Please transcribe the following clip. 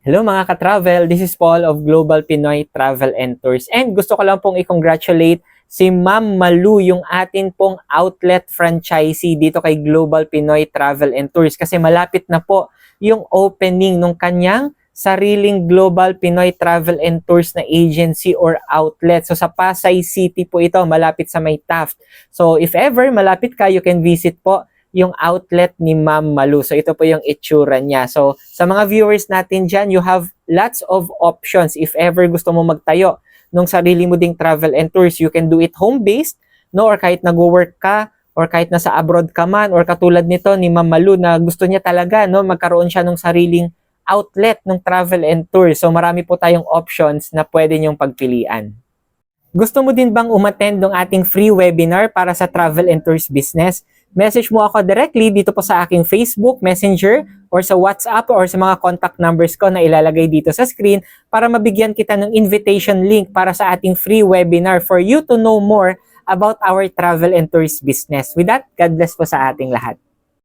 Hello mga ka-travel, this is Paul of Global Pinoy Travel and Tours. And gusto ko lang pong i-congratulate si Ma'am Malu, yung atin pong outlet franchisee dito kay Global Pinoy Travel and Tours. Kasi malapit na po yung opening ng kanyang sariling Global Pinoy Travel and Tours na agency or outlet. So sa Pasay City po ito, malapit sa may Taft. So if ever malapit ka, you can visit po yung outlet ni Ma'am Malu. So ito po yung itsura niya. So sa mga viewers natin dyan, you have lots of options. If ever gusto mo magtayo nung sarili mo ding travel and tours, you can do it home-based, no? Or kahit nag-work ka, or kahit nasa abroad ka man, or katulad nito ni Ma'am Malu na gusto niya talaga, no, magkaroon siya ng sariling outlet ng travel and tours. So marami po tayong options na pwede niyong pagpilian. Gusto mo din bang umattend ng ating free webinar para sa travel and tours business? Message mo ako directly dito po sa aking Facebook, Messenger, or sa WhatsApp, or sa mga contact numbers ko na ilalagay dito sa screen para mabigyan kita ng invitation link para sa ating free webinar for you to know more about our travel and tours business. With that, God bless po sa ating lahat.